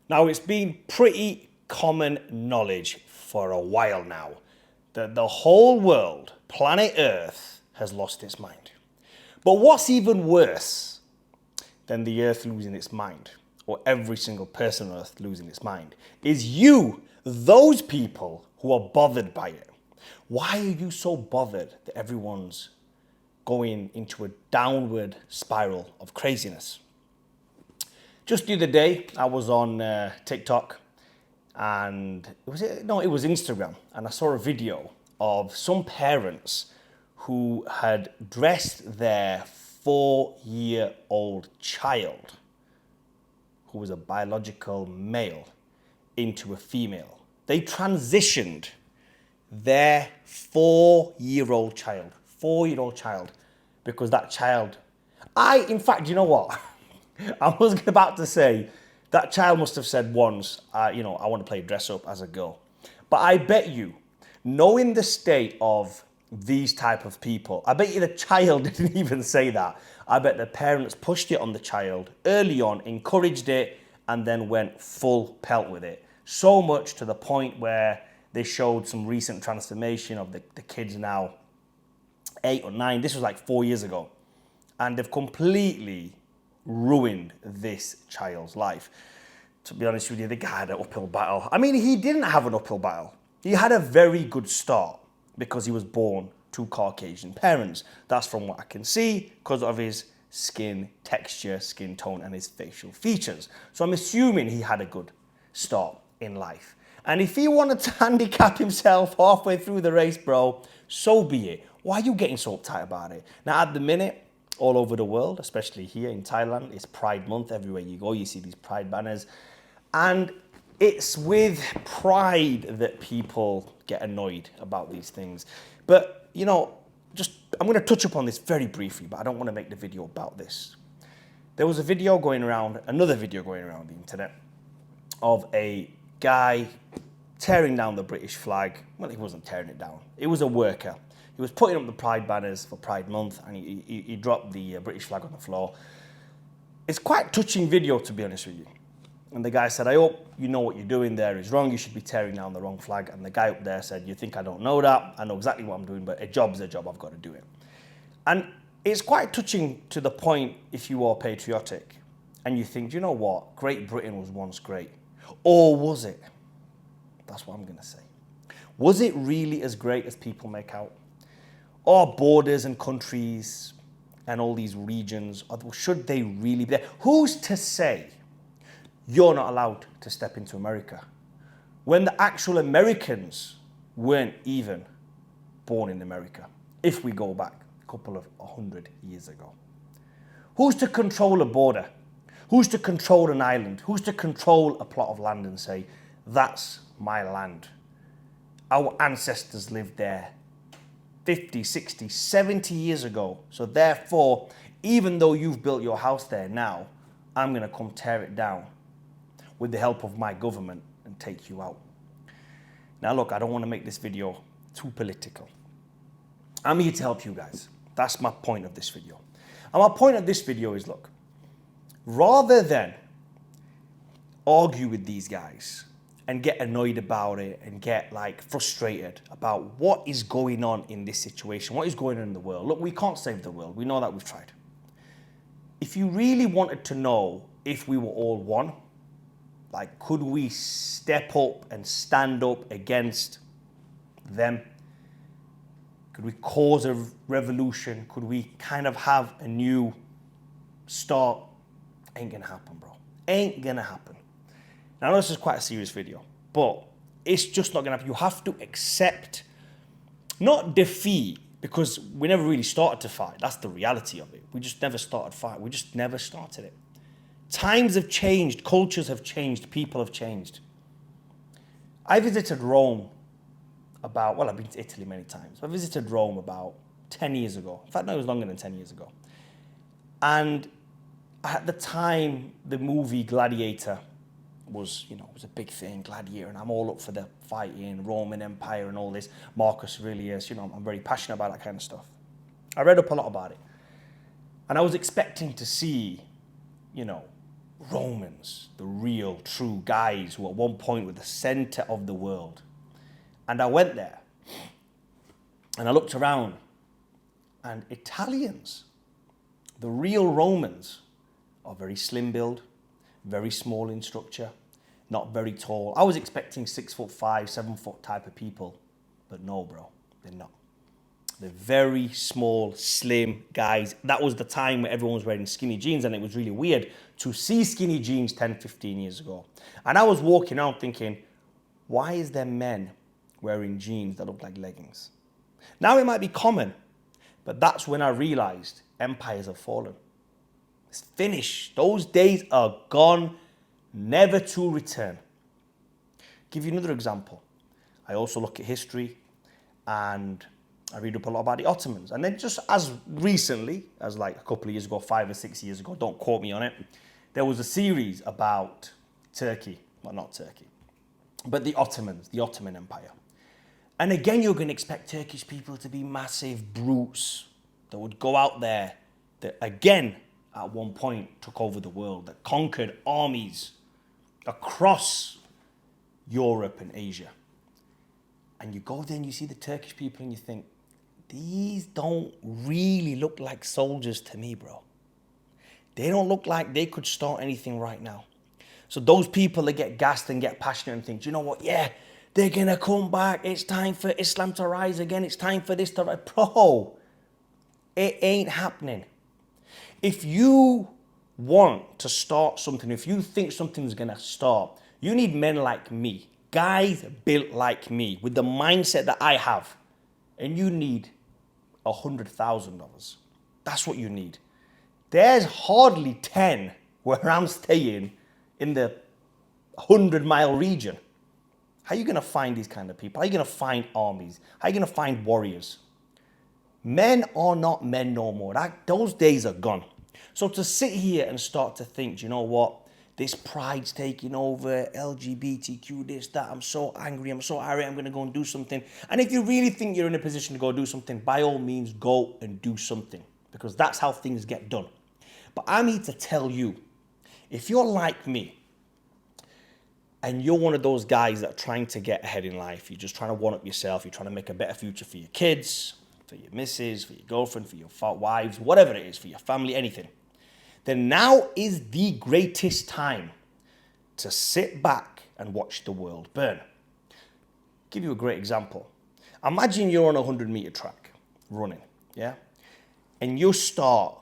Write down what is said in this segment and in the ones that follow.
Now, it's been pretty common knowledge for a while now that the whole world, planet Earth, has lost its mind. But what's even worse than the Earth losing its mind, or every single person on Earth losing its mind, is you, those people who are bothered by it. Why are you so bothered that everyone's going into a downward spiral of craziness? Just the other day, I was on TikTok, and it was Instagram, and I saw a video of some parents who had dressed their 4-year-old child, who was a biological male, into a female. They transitioned their 4-year-old child, because that child, in fact, you know what? I was about to say that child must have said once, I want to play dress up as a girl. But I bet you, knowing the state of these type of people, I bet you the child didn't even say that. I bet the parents pushed it on the child early on, encouraged it, and then went full pelt with it. So much to the point where they showed some recent transformation of the kids now 8 or 9. This was like 4 years ago. And they've completely ruined this child's life. To be honest with you, the guy had an uphill battle. I mean, he didn't have an uphill battle. He had a very good start because he was born to Caucasian parents. That's from what I can see because of his skin texture, skin tone, and his facial features. So I'm assuming he had a good start in life. And if he wanted to handicap himself halfway through the race, bro, so be it. Why are you getting so uptight about it? Now, at the minute, all over the world, especially here in Thailand, it's Pride Month. Everywhere you go, you see these Pride banners. And it's with pride that people get annoyed about these things. But, I'm going to touch upon this very briefly, but I don't want to make the video about this. There was another video going around the internet of a guy tearing down the British flag. Well, he wasn't tearing it down. It was a worker. He was putting up the Pride banners for Pride Month, and he dropped the British flag on the floor. It's quite a touching video, to be honest with you. And the guy said, I hope you know what you're doing there is wrong. You should be tearing down the wrong flag. And the guy up there said, you think I don't know that? I know exactly what I'm doing, but a job's a job. I've got to do it. And it's quite touching to the point if you are patriotic and you think, you know what? Great Britain was once great. Or was it? That's what I'm going to say. Was it really as great as people make out? Our borders and countries and all these regions, should they really be there? Who's to say you're not allowed to step into America when the actual Americans weren't even born in America, if we go back a couple of 100 years ago? Who's to control a border? Who's to control an island? Who's to control a plot of land and say, that's my land? Our ancestors lived there 50, 60, 70 years ago. So therefore, even though you've built your house there now, I'm going to come tear it down with the help of my government and take you out. Now look, I don't want to make this video too political. I'm here to help you guys. That's my point of this video. And my point of this video is, look, rather than argue with these guys and get annoyed about it and get frustrated about what is going on in this situation, what is going on in the world. Look, we can't save the world. We know that, we've tried. If you really wanted to know if we were all one, could we step up and stand up against them? Could we cause a revolution? Could we kind of have a new start? Ain't gonna happen, bro. Ain't gonna happen. Now, I know this is quite a serious video, but it's just not gonna happen. You have to accept, not defeat, because we never really started to fight. That's the reality of it. We just never started fight. We just never started it. Times have changed, cultures have changed, people have changed. I visited Rome I've been to Italy many times. I visited Rome about 10 years ago. In fact, no, it was longer than 10 years ago. And at the time, the movie Gladiator was a big thing, Gladiator, and I'm all up for the fighting, Roman Empire and all this. Marcus Aurelius, I'm very passionate about that kind of stuff. I read up a lot about it. And I was expecting to see, Romans, the real, true guys who at one point were the center of the world. And I went there and I looked around, and Italians, the real Romans, are very slim build, very small in structure, not very tall. I was expecting 6'5", 7 foot type of people, but no, bro, they're not. They're very small, slim guys. That was the time where everyone was wearing skinny jeans, and it was really weird to see skinny jeans 10, 15 years ago. And I was walking around thinking, why is there men wearing jeans that look like leggings? Now it might be common, but that's when I realized empires have fallen. It's finished. Those days are gone, never to return. Give you another example. I also look at history, and I read up a lot about the Ottomans. And then just as recently, as like a couple of years ago, 5 or 6 years ago, don't quote me on it, there was a series about Turkey. Well, not Turkey, but the Ottomans, the Ottoman Empire. And again, you're going to expect Turkish people to be massive brutes that would go out there, that again, at one point, took over the world, that conquered armies across Europe and Asia. And you go there and you see the Turkish people and you think, these don't really look like soldiers to me, bro. They don't look like they could start anything right now. So those people that get gassed and get passionate and think, you know what, yeah, they're going to come back. It's time for Islam to rise again. It's time for this to rise. Bro, it ain't happening. If you want to start something, if you think something's going to start, you need men like me, guys built like me, with the mindset that I have. And you need $100,000. That's what you need. There's hardly 10 where I'm staying in the 100-mile region. How are you going to find these kind of people? How are you going to find armies? How are you going to find warriors? Men are not men no more. Those days are gone. So to sit here and start to think, you know what? This pride's taking over, LGBTQ, this, that. I'm so angry. I'm so irate. I'm going to go and do something. And if you really think you're in a position to go do something, by all means, go and do something. Because that's how things get done. But I'm here to tell you, if you're like me, and you're one of those guys that are trying to get ahead in life, you're just trying to one-up yourself, you're trying to make a better future for your kids, for your missus, for your girlfriend, for your wives, whatever it is, for your family, anything, then now is the greatest time to sit back and watch the world burn. Give you a great example. Imagine you're on a 100-meter track, running, yeah? And you start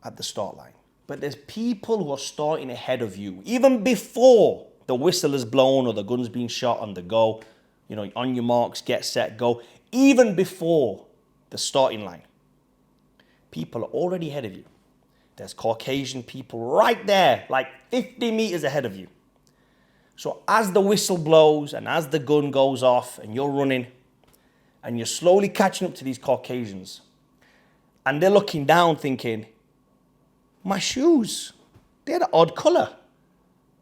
at the start line. But there's people who are starting ahead of you, even before the whistle is blown or the gun's being shot on the go. You know, on your marks, get set, go. Even before the starting line, people are already ahead of you. There's Caucasian people right there, like 50 meters ahead of you. So as the whistle blows and as the gun goes off and you're running and you're slowly catching up to these Caucasians, and they're looking down thinking, my shoes, they're the odd color.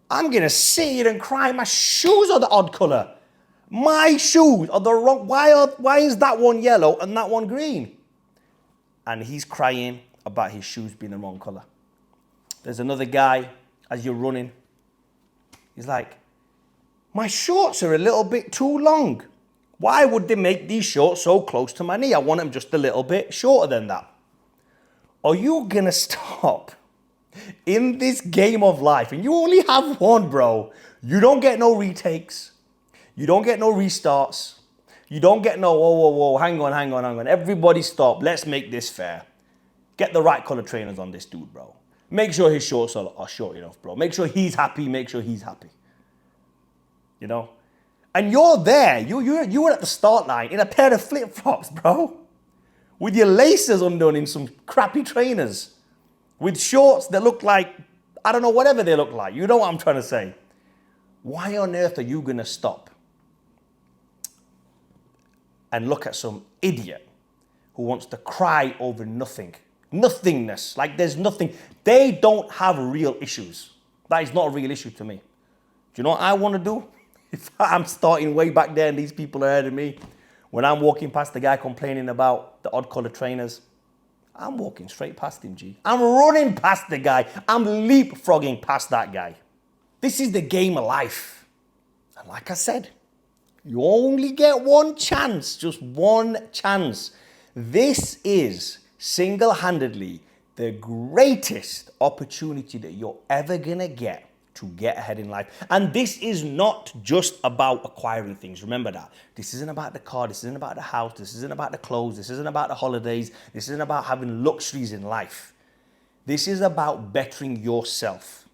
I'm going to sit here and cry. My shoes are the odd color. My shoes are the wrong. Why is that one yellow and that one green? And he's crying about his shoes being the wrong color. There's another guy, as you're running, he's like, my shorts are a little bit too long. Why would they make these shorts so close to my knee? I want them just a little bit shorter than that. Are you going to stop in this game of life? And you only have one, bro. You don't get no retakes. You don't get no restarts. You don't get no, whoa, hang on. Everybody stop. Let's make this fair. Get the right color trainers on this dude, bro. Make sure his shorts are short enough, bro. Make sure he's happy. Make sure he's happy. You know? And you're there. You were at the start line in a pair of flip-flops, bro. With your laces undone in some crappy trainers. With shorts that look like, I don't know, whatever they look like. You know what I'm trying to say. Why on earth are you going to stop and look at some idiot who wants to cry over nothing? Nothingness. Like there's nothing. They don't have real issues. That is not a real issue to me. Do you know what I want to do? If I'm starting way back there and these people are ahead of me, when I'm walking past the guy complaining about the odd color trainers, I'm walking straight past him, G. I'm running past the guy. I'm leapfrogging past that guy. This is the game of life. And like I said, you only get one chance, just one chance. This is single-handedly the greatest opportunity that you're ever gonna get to get ahead in life. And this is not just about acquiring things. Remember that. This isn't about the car. This isn't about the house. This isn't about the clothes. This isn't about the holidays. This isn't about having luxuries in life. This is about bettering yourself.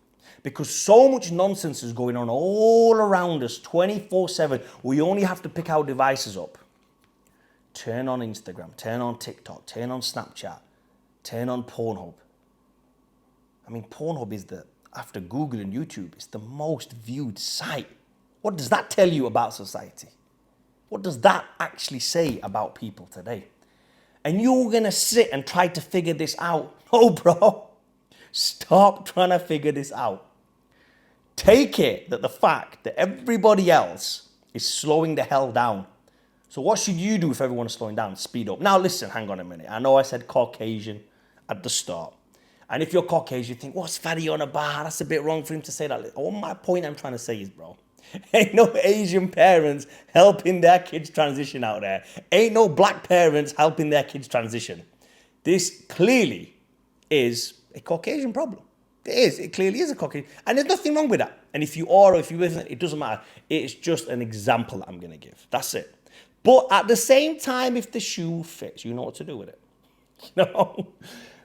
Because so much nonsense is going on all around us 24/7. We only have to pick our devices up. Turn on Instagram, turn on TikTok, turn on Snapchat, turn on Pornhub. I mean, Pornhub is after Google and YouTube, it's the most viewed site. What does that tell you about society? What does that actually say about people today? And you're gonna sit and try to figure this out. Oh, bro, stop trying to figure this out. Take it that the fact that everybody else is slowing the hell down. So what should you do if everyone is slowing down? Speed up. Now listen, hang on a minute. I know I said Caucasian at the start. And if you're Caucasian, you think, what's Fadi on about? That's a bit wrong for him to say that. All my point I'm trying to say is, bro, ain't no Asian parents helping their kids transition out there. Ain't no black parents helping their kids transition. This clearly is a Caucasian problem. It is. It clearly is a Caucasian. And there's nothing wrong with that. And if you are or if you isn't, it doesn't matter. It's just an example that I'm going to give. That's it. But at the same time, if the shoe fits, you know what to do with it. You know?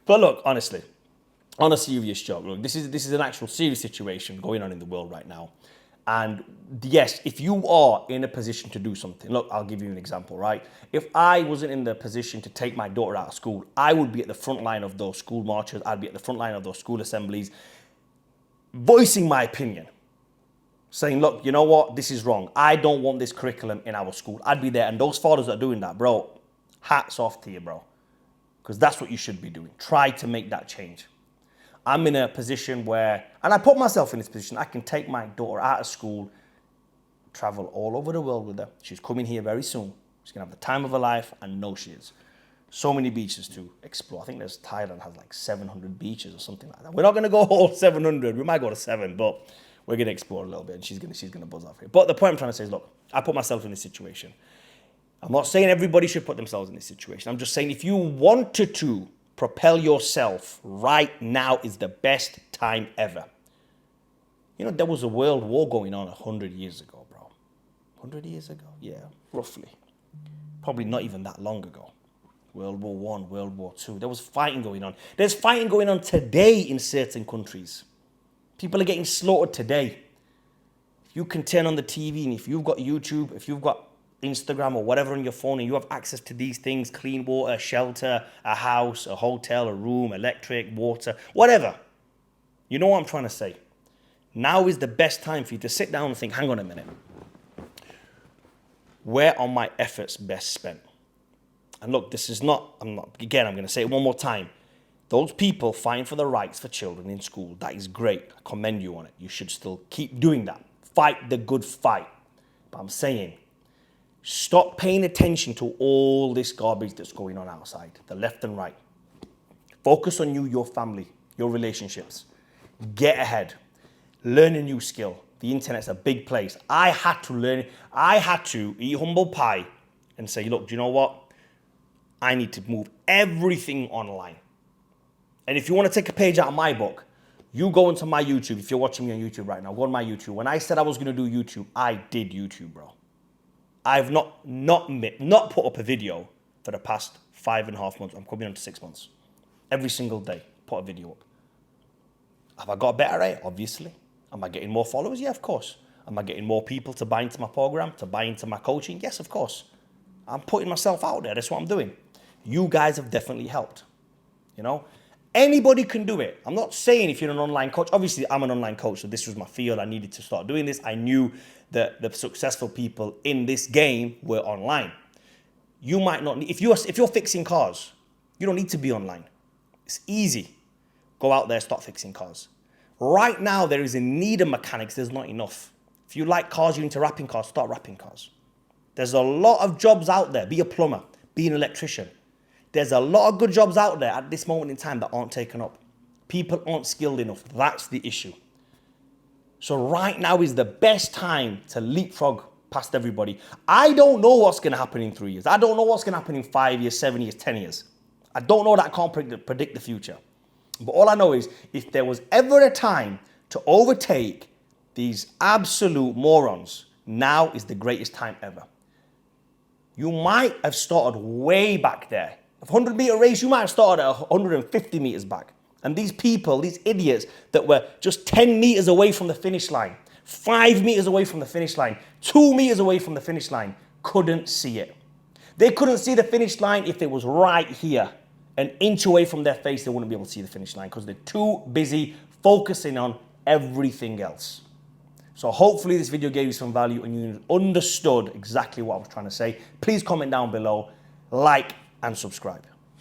But look, honestly, on a serious joke, look, this is an actual serious situation going on in the world right now. And yes, if you are in a position to do something, look, I'll give you an example, right? If I wasn't in the position to take my daughter out of school, I would be at the front line of those school marches. I'd be at the front line of those school assemblies, voicing my opinion, saying, look, you know what? This is wrong. I don't want this curriculum in our school. I'd be there. And those fathers that are doing that, bro, hats off to you, bro. Because that's what you should be doing. Try to make that change. I'm in a position where, and I put myself in this position, I can take my daughter out of school, travel all over the world with her. She's coming here very soon. She's going to have the time of her life, and know she is. So many beaches to explore. I think Thailand has like 700 beaches or something like that. We're not going to go all 700. We might go to 7, but we're going to explore a little bit, and she's going to buzz off here. But the point I'm trying to say is, look, I put myself in this situation. I'm not saying everybody should put themselves in this situation. I'm just saying if you wanted to propel yourself, right now is the best time ever. You know, there was a world war going on 100 years ago, bro. 100 years ago? Yeah, roughly. Probably not even that long ago. World War I, World War II. There was fighting going on. There's fighting going on today in certain countries. People are getting slaughtered today. You can turn on the TV, and if you've got YouTube, if you've got Instagram or whatever on your phone, and you have access to these things, clean water, shelter, a house, a hotel, a room, electric, water, whatever. You know what I'm trying to say. Now is the best time for you to sit down and think, hang on a minute. Where are my efforts best spent? And look, this is not, I'm going to say it one more time. Those people fighting for the rights for children in school, that is great. I commend you on it. You should still keep doing that. Fight the good fight. But I'm saying, stop paying attention to all this garbage that's going on outside, the left and right. Focus on you, your family, your relationships. Get ahead. Learn a new skill. The internet's a big place. I had to eat humble pie and say, look, do you know what? I need to move everything online. And if you want to take a page out of my book, you go into my YouTube. If you're watching me on YouTube right now, go on my YouTube. When I said I was going to do YouTube, I did YouTube, bro. I've not put up a video for the past 5.5 months. I'm coming on to 6 months. Every single day, put a video up. Have I got better at it? Obviously. Am I getting more followers? Yeah, of course. Am I getting more people to buy into my program, to buy into my coaching? Yes, of course. I'm putting myself out there. That's what I'm doing. You guys have definitely helped. You know? Anybody can do it. I'm not saying if you're an online coach. Obviously, I'm an online coach, so this was my field. I needed to start doing this. I knew that the successful people in this game were online. You might not need, if you're fixing cars, you don't need to be online. It's easy. Go out there, start fixing cars. Right now, there is a need of mechanics. There's not enough. If you like cars, you're into wrapping cars, start wrapping cars. There's a lot of jobs out there. Be a plumber, be an electrician. There's a lot of good jobs out there at this moment in time that aren't taken up. People aren't skilled enough. That's the issue. So right now is the best time to leapfrog past everybody. I don't know what's going to happen in 3 years. I don't know what's going to happen in 5 years, 7 years, 10 years. I don't know that. I can't predict the future. But all I know is if there was ever a time to overtake these absolute morons, now is the greatest time ever. You might have started way back there. A 100-meter race, you might have started at 150 meters back. And these people, these idiots that were just 10 meters away from the finish line, 5 meters away from the finish line, 2 meters away from the finish line, couldn't see it. They couldn't see the finish line if it was right here. An inch away from their face, they wouldn't be able to see the finish line because they're too busy focusing on everything else. So hopefully this video gave you some value and you understood exactly what I was trying to say. Please comment down below, like and subscribe.